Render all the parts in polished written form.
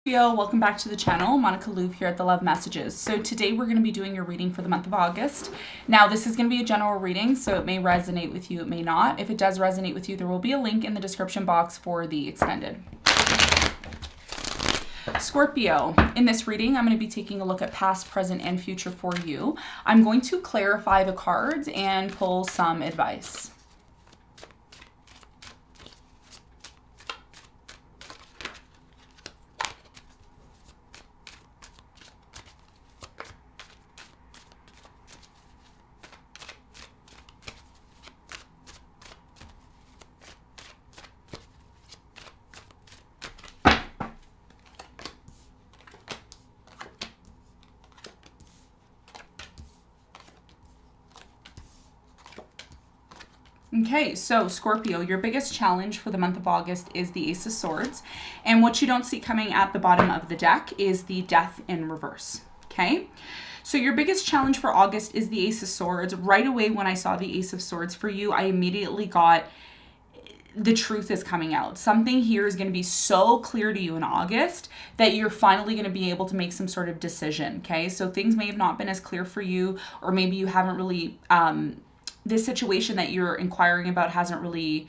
Welcome back to the channel. Monica Louv here at the Love Messages. So today we're going to be doing your reading for the month of August. Now this is going to be a general reading, so it may resonate with you, it may not. If it does resonate with you, there will be a link in the description box for the extended. Scorpio, in this reading, I'm going to be taking a look at past, present, and future for you. I'm going to clarify the cards and pull some advice. Okay, so Scorpio, your biggest challenge for the month of August is the Ace of Swords. And what you don't see coming at the bottom of the deck is the Death in reverse, okay? So your biggest challenge for August is the Ace of Swords. Right away when I saw the Ace of Swords for you, I immediately got the truth is coming out. Something here is going to be so clear to you in August that you're finally going to be able to make some sort of decision, okay? So things may have not been as clear for you, or maybe you haven't really... this situation that you're inquiring about hasn't really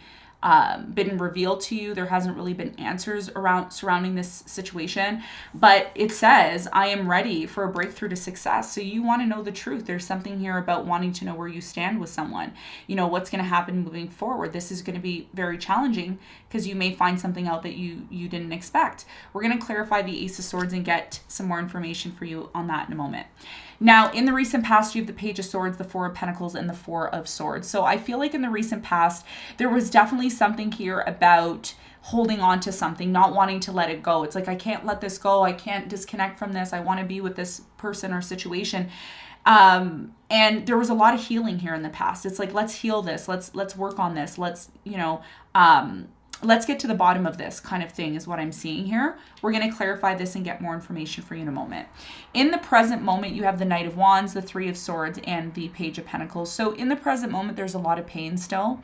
been revealed to you. There hasn't really been answers surrounding this situation, but it says, I am ready for a breakthrough to success. So you want to know the truth. There's something here about wanting to know where you stand with someone. You know, what's going to happen moving forward. This is going to be very challenging because you may find something out that you didn't expect. We're going to clarify the Ace of Swords and get some more information for you on that in a moment. Now, in the recent past, you have the Page of Swords, the Four of Pentacles, and the Four of Swords. So I feel like in the recent past, there was definitely something here about holding on to something, not wanting to let it go. It's like, I can't let this go. I can't disconnect from this. I want to be with this person or situation. And there was a lot of healing here in the past. It's like, let's heal this. Let's work on this. Let's, let's get to the bottom of this kind of thing is what I'm seeing here. We're going to clarify this and get more information for you in a moment. In the present moment, you have the Knight of Wands, the Three of Swords, and the Page of Pentacles. So in the present moment, there's a lot of pain still.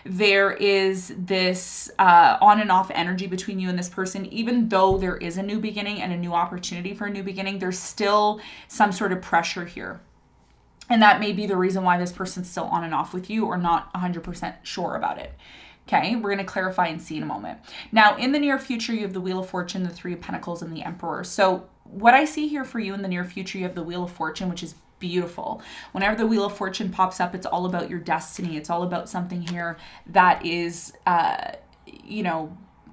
There is this on and off energy between you and this person. Even though there is a new beginning and a new opportunity for a new beginning, there's still some sort of pressure here. And that may be the reason why this person's still on and off with you or not 100% sure about it. Okay, we're going to clarify and see in a moment. Now, in the near future, you have the Wheel of Fortune, the Three of Pentacles, and the Emperor. So what I see here for you in the near future, you have the Wheel of Fortune, which is beautiful. Whenever the Wheel of Fortune pops up, it's all about your destiny. It's all about something here that is,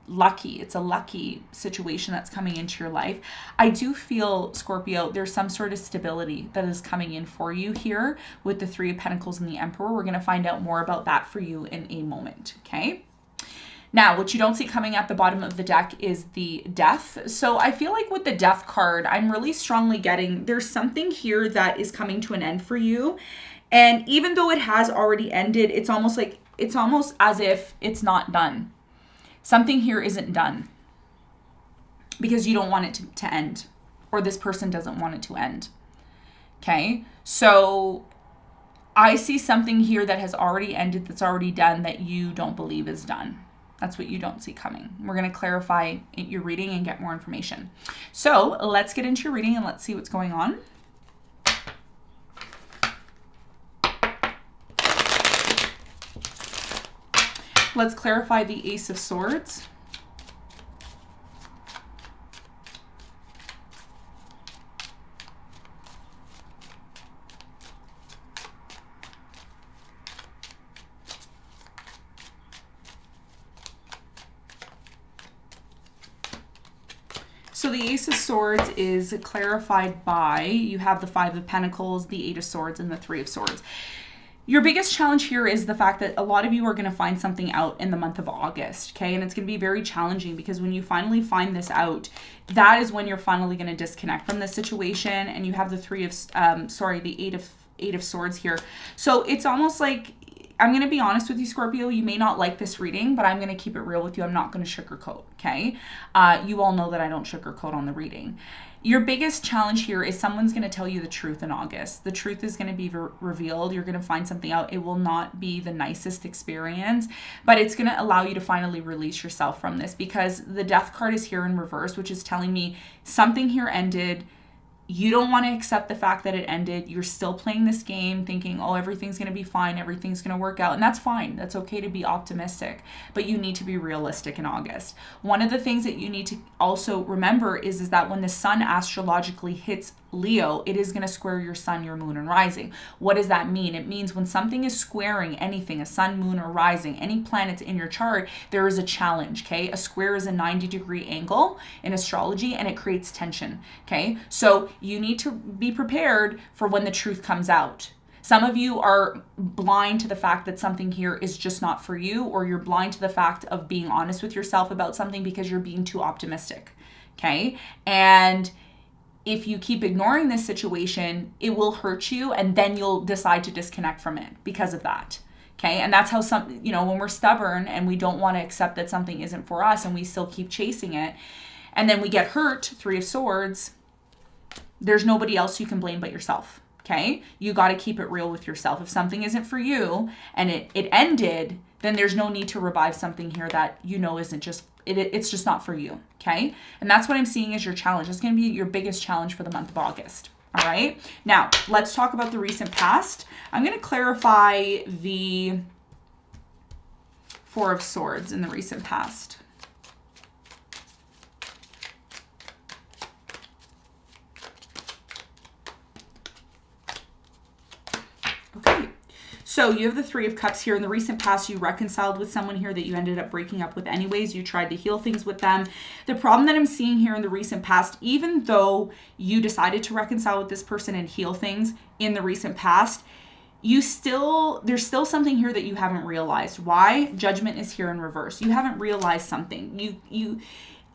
lucky. It's a lucky situation that's coming into your life. I do feel, Scorpio, there's some sort of stability that is coming in for you here with the Three of Pentacles and the Emperor. We're going to find out more about that for you in a moment, okay? Now, what you don't see coming at the bottom of the deck is the Death. So I feel like with the Death card, I'm really strongly getting there's something here that is coming to an end for you. And even though it has already ended, it's almost as if it's not done. Something here isn't done because you don't want it to end, or this person doesn't want it to end. Okay, so I see something here that has already ended, that's already done, that you don't believe is done. That's what you don't see coming. We're going to clarify your reading and get more information. So let's get into your reading and let's see what's going on. Let's clarify the Ace of Swords. So the Ace of Swords is clarified by, you have the Five of Pentacles, the Eight of Swords, and the Three of Swords. Your biggest challenge here is the fact that a lot of you are going to find something out in the month of August, okay? And it's going to be very challenging because when you finally find this out, that is when you're finally going to disconnect from this situation. And you have the the Eight of Swords here. So it's almost like I'm going to be honest with you, Scorpio. You may not like this reading, but I'm going to keep it real with you. I'm not going to sugarcoat, okay? You all know that I don't sugarcoat on the reading. Your biggest challenge here is someone's going to tell you the truth in August. The truth is going to be revealed. You're going to find something out. It will not be the nicest experience, but it's going to allow you to finally release yourself from this, because the Death card is here in reverse, which is telling me something here ended. You don't want to accept the fact that it ended. You're still playing this game thinking, oh, everything's going to be fine. Everything's going to work out. And that's fine. That's okay to be optimistic, but you need to be realistic in August. One of the things that you need to also remember is that when the sun astrologically hits Leo, it is going to square your sun, your moon, and rising. What does that mean? It means when something is squaring anything, a sun, moon, or rising, any planets in your chart, there is a challenge, okay? A square is a 90-degree angle in astrology, and it creates tension, okay? So you need to be prepared for when the truth comes out. Some of you are blind to the fact that something here is just not for you, or you're blind to the fact of being honest with yourself about something because you're being too optimistic, okay? And if you keep ignoring this situation, it will hurt you, and then you'll decide to disconnect from it because of that. Okay. And that's how when we're stubborn and we don't want to accept that something isn't for us and we still keep chasing it, and then we get hurt, 3 of Swords, there's nobody else you can blame but yourself. Okay. You got to keep it real with yourself. If something isn't for you and it ended, then there's no need to revive something here that isn't just, it's just not for you. Okay. And that's what I'm seeing as your challenge. It's going to be your biggest challenge for the month of August. All right. Now let's talk about the recent past. I'm going to clarify the 4 of Swords in the recent past. Okay. So you have the 3 of Cups here. In the recent past, you reconciled with someone here that you ended up breaking up with anyways. You tried to heal things with them. The problem that I'm seeing here in the recent past, even though you decided to reconcile with this person and heal things in the recent past, there's still something here that you haven't realized. Why? Judgment is here in reverse. You haven't realized something. You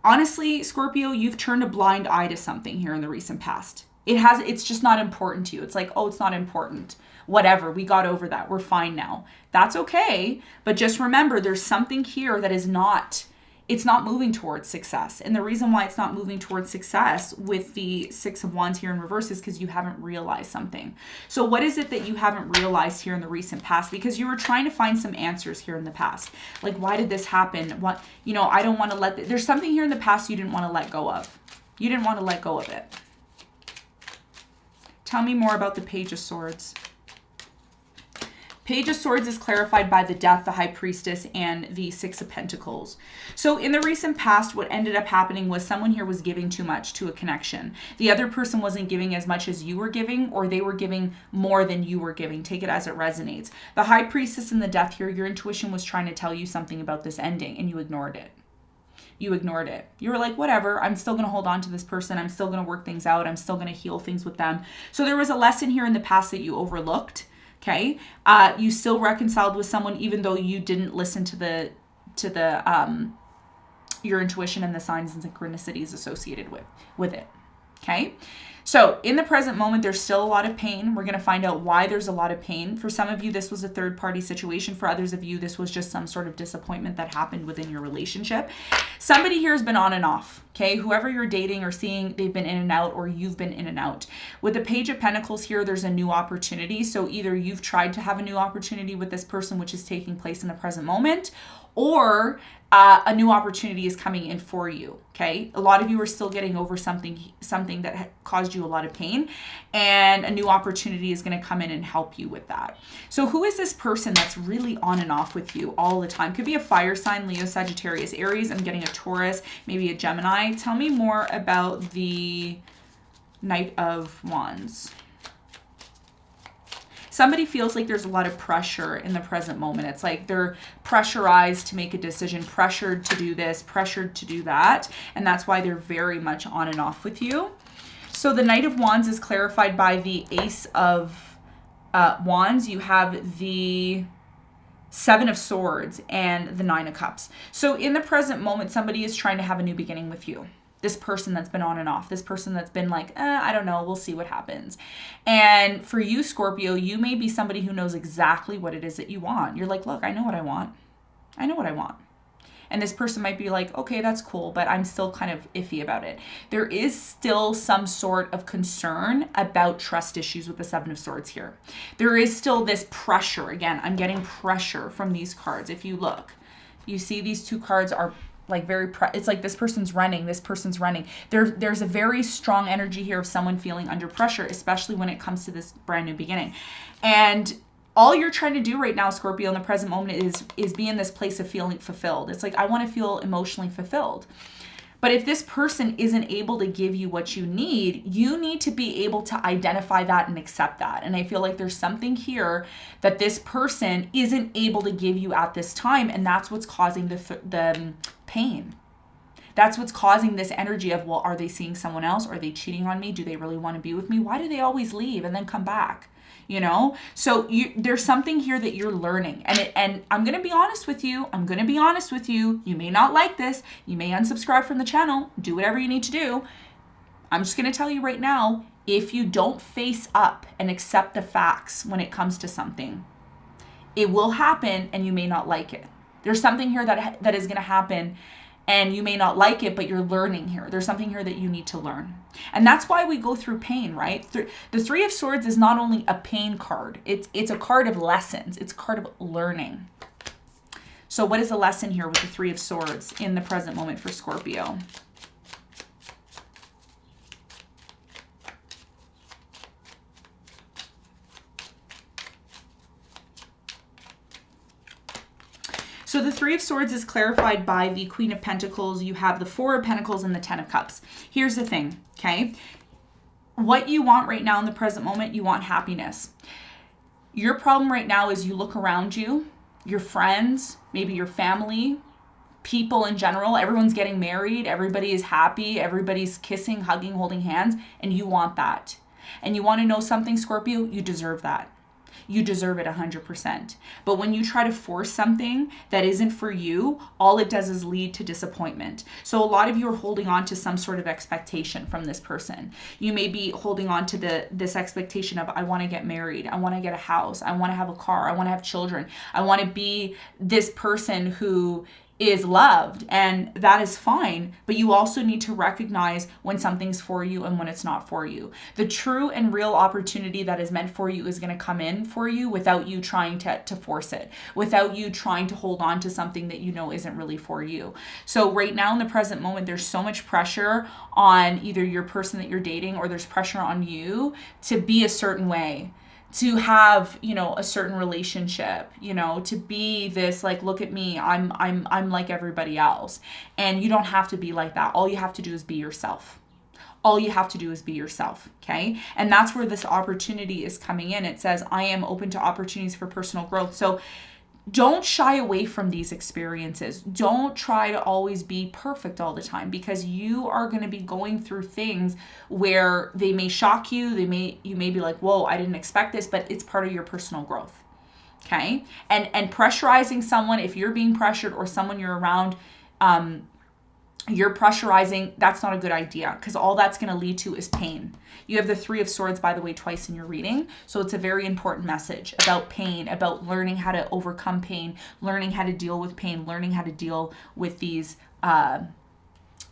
honestly, Scorpio, you've turned a blind eye to something here in the recent past. It's just not important to you. It's like, oh, it's not important. Whatever, we got over that. We're fine now. That's okay. But just remember, there's something here that it's not moving towards success. And the reason why it's not moving towards success with the 6 of Wands here in reverse is because you haven't realized something. So what is it that you haven't realized here in the recent past? Because you were trying to find some answers here in the past. Like, why did this happen? What, I don't want to there's something here in the past you didn't want to let go of. You didn't want to let go of it. Tell me more about the Page of Swords. Page of Swords is clarified by the Death, the High Priestess, and the 6 of Pentacles. So in the recent past, what ended up happening was someone here was giving too much to a connection. The other person wasn't giving as much as you were giving, or they were giving more than you were giving. Take it as it resonates. The High Priestess and the Death here, your intuition was trying to tell you something about this ending, and you ignored it. You ignored it. You were like, whatever, I'm still going to hold on to this person. I'm still going to work things out. I'm still going to heal things with them. So there was a lesson here in the past that you overlooked. Okay. You still reconciled with someone, even though you didn't listen to your intuition and the signs and synchronicities associated with it. Okay. So in the present moment, there's still a lot of pain. We're going to find out why there's a lot of pain. For some of you, this was a third-party situation. For others of you, this was just some sort of disappointment that happened within your relationship. Somebody here has been on and off, okay? Whoever you're dating or seeing, they've been in and out, or you've been in and out. With the Page of Pentacles here, there's a new opportunity. So either you've tried to have a new opportunity with this person, which is taking place in the present moment, or a new opportunity is coming in for you, okay? A lot of you are still getting over something that caused you a lot of pain, and a new opportunity is going to come in and help you with that. So who is this person that's really on and off with you all the time? Could be a fire sign, Leo, Sagittarius, Aries. I'm getting a Taurus, maybe a Gemini. Tell me more about the Knight of Wands. Somebody feels like there's a lot of pressure in the present moment. It's like they're pressurized to make a decision, pressured to do this, pressured to do that. And that's why they're very much on and off with you. So the Knight of Wands is clarified by the Ace of Wands. You have the 7 of Swords and the 9 of Cups. So in the present moment, somebody is trying to have a new beginning with you. This person that's been on and off, this person that's been like, I don't know, we'll see what happens. And for you, Scorpio, you may be somebody who knows exactly what it is that you want. You're like, look, I know what I want. I know what I want. And this person might be like, okay, that's cool, but I'm still kind of iffy about it. There is still some sort of concern about trust issues with the Seven of Swords here. There is still this pressure. Again, I'm getting pressure from these cards. If you look, you see these two cards are like it's like this person's running, this person's running. There's a very strong energy here of someone feeling under pressure, especially when it comes to this brand new beginning. And all you're trying to do right now, Scorpio, in the present moment is be in this place of feeling fulfilled. It's like, I want to feel emotionally fulfilled. But if this person isn't able to give you what you need to be able to identify that and accept that. And I feel like there's something here that this person isn't able to give you at this time. And that's what's causing the pain. That's what's causing this energy of, well, are they seeing someone else? Are they cheating on me? Do they really want to be with me? Why do they always leave and then come back? You know, so there's something here that you're learning. And I'm going to be honest with you. You may not like this. You may unsubscribe from the channel. Do whatever you need to do. I'm just going to tell you right now, if you don't face up and accept the facts when it comes to something, it will happen and you may not like it. There's something here that is going to happen and you may not like it, but you're learning here. There's something here that you need to learn. And that's why we go through pain, right? The Three of Swords is not only a pain card. It's a card of lessons. It's a card of learning. So what is the lesson here with the Three of Swords in the present moment for Scorpio? So the Three of Swords is clarified by the Queen of Pentacles. You have the Four of Pentacles and the Ten of Cups. Here's the thing, okay? What you want right now in the present moment, you want happiness. Your problem right now is you look around you, your friends, maybe your family, people in general, everyone's getting married, everybody is happy, everybody's kissing, hugging, holding hands, and you want that. And you want to know something, Scorpio? You deserve that. You deserve it 100%. But when you try to force something that isn't for you, all it does is lead to disappointment. So a lot of you are holding on to some sort of expectation from this person. You may be holding on to this expectation of, I want to get married. I want to get a house. I want to have a car. I want to have children. I want to be this person who is loved, and that is fine, but you also need to recognize when something's for you and when it's not for you. The true and real opportunity that is meant for you is going to come in for you without you trying to force it, without you trying to hold on to something that you know isn't really for you. So right now in the present moment, there's so much pressure on either your person that you're dating, or there's pressure on you to be a certain way, to have, you know, a certain relationship, you know, to be this, like, look at me, I'm like everybody else. And you don't have to be like that. All you have to do is be yourself. All you have to do is be yourself, okay? And that's where this opportunity is coming in. It says, I am open to opportunities for personal growth. So don't shy away from these experiences. Don't try to always be perfect all the time, because you are going to be going through things where they may shock you. You may be like, whoa, I didn't expect this, but it's part of your personal growth. Okay. And pressurizing someone, if you're being pressured or someone you're around, you're pressurizing, that's not a good idea, because all that's going to lead to is pain. You have the Three of Swords, by the way, twice in your reading. So it's a very important message about pain, about learning how to overcome pain, learning how to deal with pain, learning how to deal with these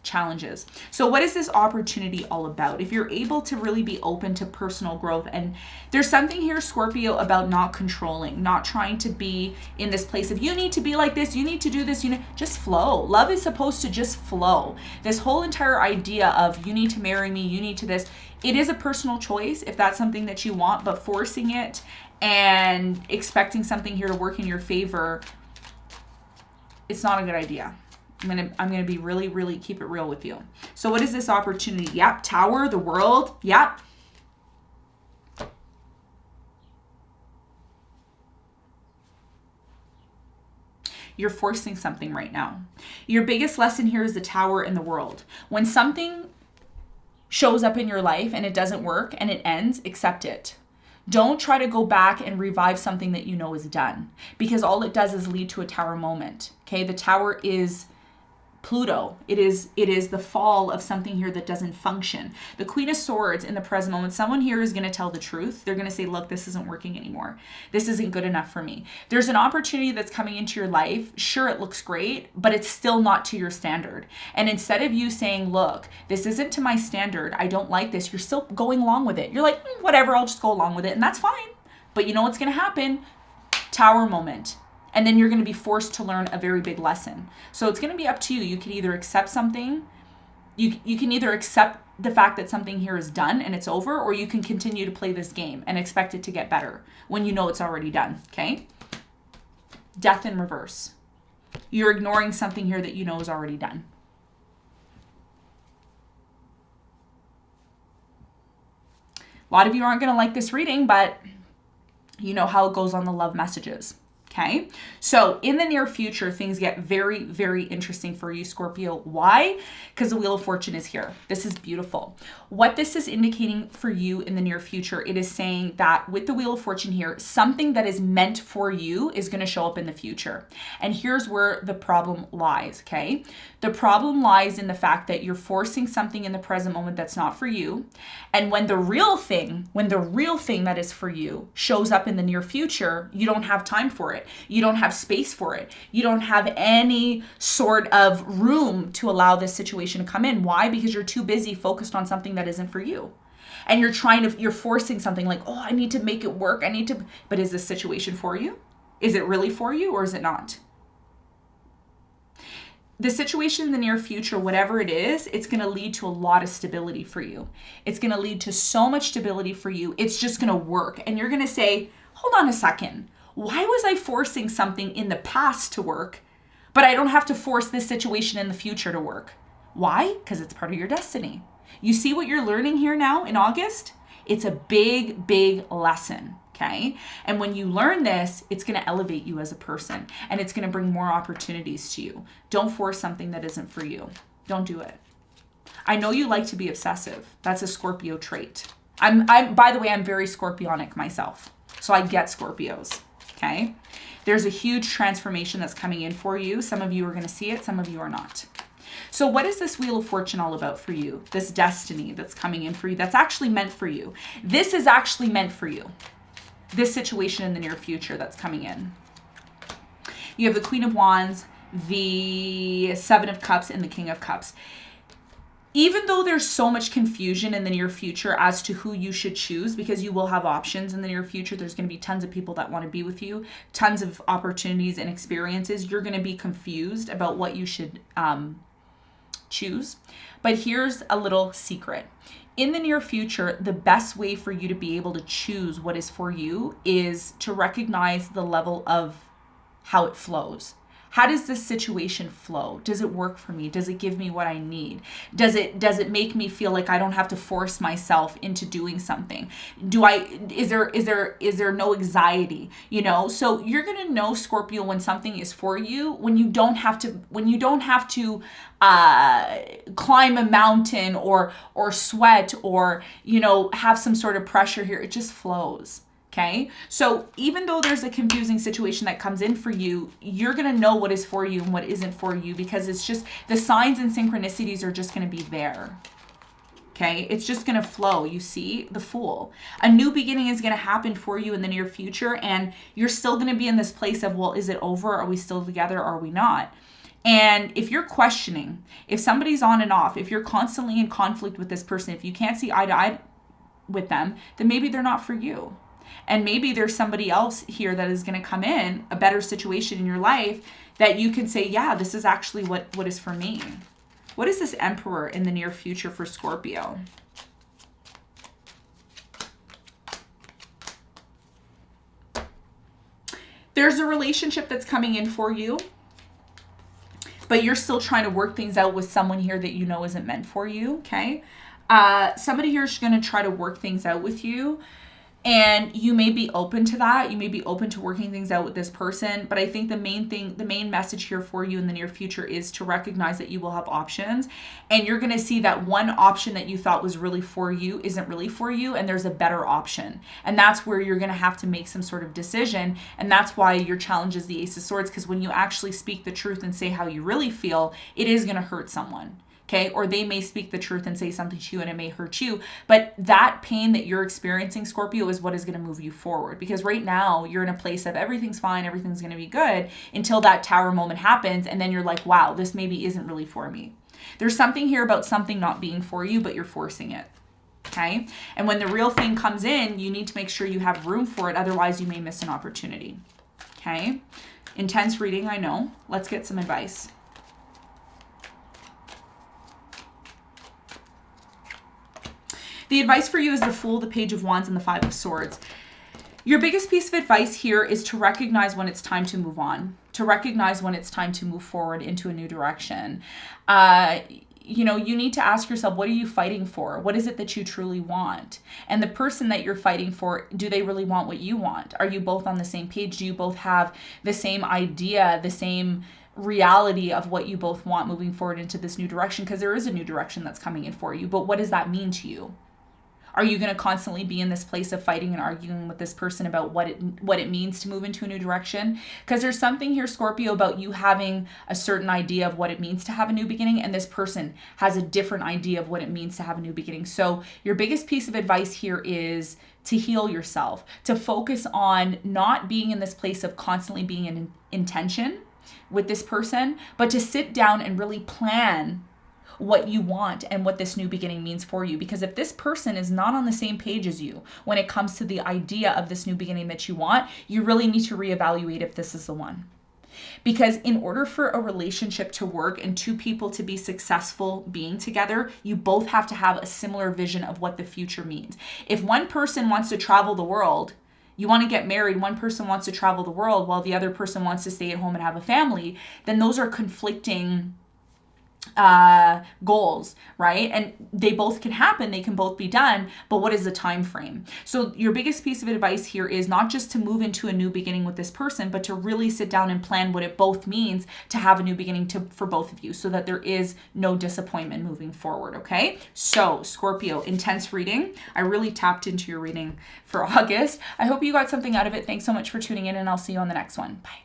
challenges. So what is this opportunity all about? If you're able to really be open to personal growth, and there's something here, Scorpio, about not controlling, not trying to be in this place of, you need to be like this, you need to do this, you know, just flow. Love is supposed to just flow. This whole entire idea of, you need to marry me, you need to this, it is a personal choice if that's something that you want, but forcing it and expecting something here to work in your favor, it's not a good idea. I'm gonna be really, really keep it real with you. So what is this opportunity? Yep, Tower, the World. Yep. You're forcing something right now. Your biggest lesson here is the Tower and the World. When something shows up in your life and it doesn't work and it ends, accept it. Don't try to go back and revive something that you know is done, because all it does is lead to a Tower moment. Okay, the Tower is Pluto. It is the fall of something here that doesn't function. The Queen of Swords in the present moment, someone here is going to tell the truth. They're going to say, look, this isn't working anymore. This isn't good enough for me. There's an opportunity that's coming into your life. Sure, it looks great, but it's still not to your standard. And instead of you saying, look, this isn't to my standard, I don't like this, you're still going along with it. You're like, whatever, I'll just go along with it. And that's fine. But you know what's going to happen? Tower moment. And then you're going to be forced to learn a very big lesson. So it's going to be up to you. You can either accept something, you can either accept the fact that something here is done and it's over, or you can continue to play this game and expect it to get better when you know it's already done, okay? Death in reverse. You're ignoring something here that you know is already done. A lot of you aren't going to like this reading, but you know how it goes on the love messages. Okay, so in the near future, things get very, very interesting for you, Scorpio. Why? Because the Wheel of Fortune is here. This is beautiful. What this is indicating for you in the near future, it is saying that with the Wheel of Fortune here, something that is meant for you is going to show up in the future. And here's where the problem lies, okay? The problem lies in the fact that you're forcing something in the present moment that's not for you. And when the real thing that is for you shows up in the near future, you don't have time for it. You don't have space for it. You don't have any sort of room to allow this situation to come in. Why? Because you're too busy focused on something that isn't for you. And you're forcing something like, oh, I need to make it work. But is this situation for you? Is it really for you, or is it not? The situation in the near future, whatever it is, it's going to lead to a lot of stability for you. It's going to lead to so much stability for you. It's just going to work. And you're going to say, hold on a second. Why was I forcing something in the past to work, but I don't have to force this situation in the future to work? Why? Because it's part of your destiny. You see what you're learning here now in August? It's a big, big lesson, okay? And when you learn this, it's going to elevate you as a person, and it's going to bring more opportunities to you. Don't force something that isn't for you. Don't do it. I know you like to be obsessive. That's a Scorpio trait. By the way, I'm very Scorpionic myself, so I get Scorpios. Okay, there's a huge transformation that's coming in for you. Some of you are going to see it, some of you are not. So what is this Wheel of Fortune all about for you? This destiny that's coming in for you, that's actually meant for you. This is actually meant for you. This situation in the near future that's coming in. You have the Queen of Wands, the Seven of Cups, and the King of Cups. Even though there's so much confusion in the near future as to who you should choose, because you will have options in the near future, there's going to be tons of people that want to be with you, tons of opportunities and experiences. You're going to be confused about what you should choose. But here's a little secret. In the near future, the best way for you to be able to choose what is for you is to recognize the level of how it flows. How does this situation flow? Does it work for me? Does it give me what I need? Does it make me feel like I don't have to force myself into doing something? Is there no anxiety? You know, so you're gonna know, Scorpio, when something is for you, when you don't have to climb a mountain or sweat or, you know, have some sort of pressure here. It just flows. Okay, so even though there's a confusing situation that comes in for you, you're going to know what is for you and what isn't for you, because it's just the signs and synchronicities are just going to be there. Okay, it's just going to flow. You see, the Fool. A new beginning is going to happen for you in the near future, and you're still going to be in this place of, well, is it over? Are we still together? Are we not? And if you're questioning, if somebody's on and off, if you're constantly in conflict with this person, if you can't see eye to eye with them, then maybe they're not for you. And maybe there's somebody else here that is going to come in, a better situation in your life, that you can say, yeah, this is actually what is for me. What is this Emperor in the near future for Scorpio? There's a relationship that's coming in for you, but you're still trying to work things out with someone here that you know isn't meant for you, okay? Somebody here is going to try to work things out with you. And you may be open to that. You may be open to working things out with this person. But I think the main message here for you in the near future is to recognize that you will have options. And you're going to see that one option that you thought was really for you isn't really for you. And there's a better option. And that's where you're going to have to make some sort of decision. And that's why your challenge is the Ace of Swords. Because when you actually speak the truth and say how you really feel, it is going to hurt someone. Okay, or they may speak the truth and say something to you and it may hurt you. But that pain that you're experiencing, Scorpio, is what is going to move you forward. Because right now you're in a place of everything's fine, everything's going to be good until that tower moment happens. And then you're like, wow, this maybe isn't really for me. There's something here about something not being for you, but you're forcing it. Okay, and when the real thing comes in, you need to make sure you have room for it. Otherwise, you may miss an opportunity. Okay, intense reading, I know. Let's get some advice. The advice for you is the Fool, the Page of Wands, and the Five of Swords. Your biggest piece of advice here is to recognize when it's time to move on, to recognize when it's time to move forward into a new direction. You know, you need to ask yourself, what are you fighting for? What is it that you truly want? And the person that you're fighting for, do they really want what you want? Are you both on the same page? Do you both have the same idea, the same reality of what you both want moving forward into this new direction? Because there is a new direction that's coming in for you. But what does that mean to you? Are you going to constantly be in this place of fighting and arguing with this person about what it means to move into a new direction? Because there's something here, Scorpio, about you having a certain idea of what it means to have a new beginning, and this person has a different idea of what it means to have a new beginning. So your biggest piece of advice here is to heal yourself, to focus on not being in this place of constantly being in tension with this person, but to sit down and really plan what you want and what this new beginning means for you. Because if this person is not on the same page as you when it comes to the idea of this new beginning that you want, you really need to reevaluate if this is the one. Because in order for a relationship to work and two people to be successful being together, you both have to have a similar vision of what the future means. If one person wants to travel the world, you want to get married, one person wants to travel the world while the other person wants to stay at home and have a family, then those are conflicting goals, right? And they both can happen, they can both be done, but what is the time frame? So your biggest piece of advice here is not just to move into a new beginning with this person, but to really sit down and plan what it both means to have a new beginning for both of you, so that there is no disappointment moving forward. Okay, so Scorpio, intense reading. I really tapped into your reading for August. I hope you got something out of it. Thanks so much for tuning in, and I'll see you on the next one. Bye.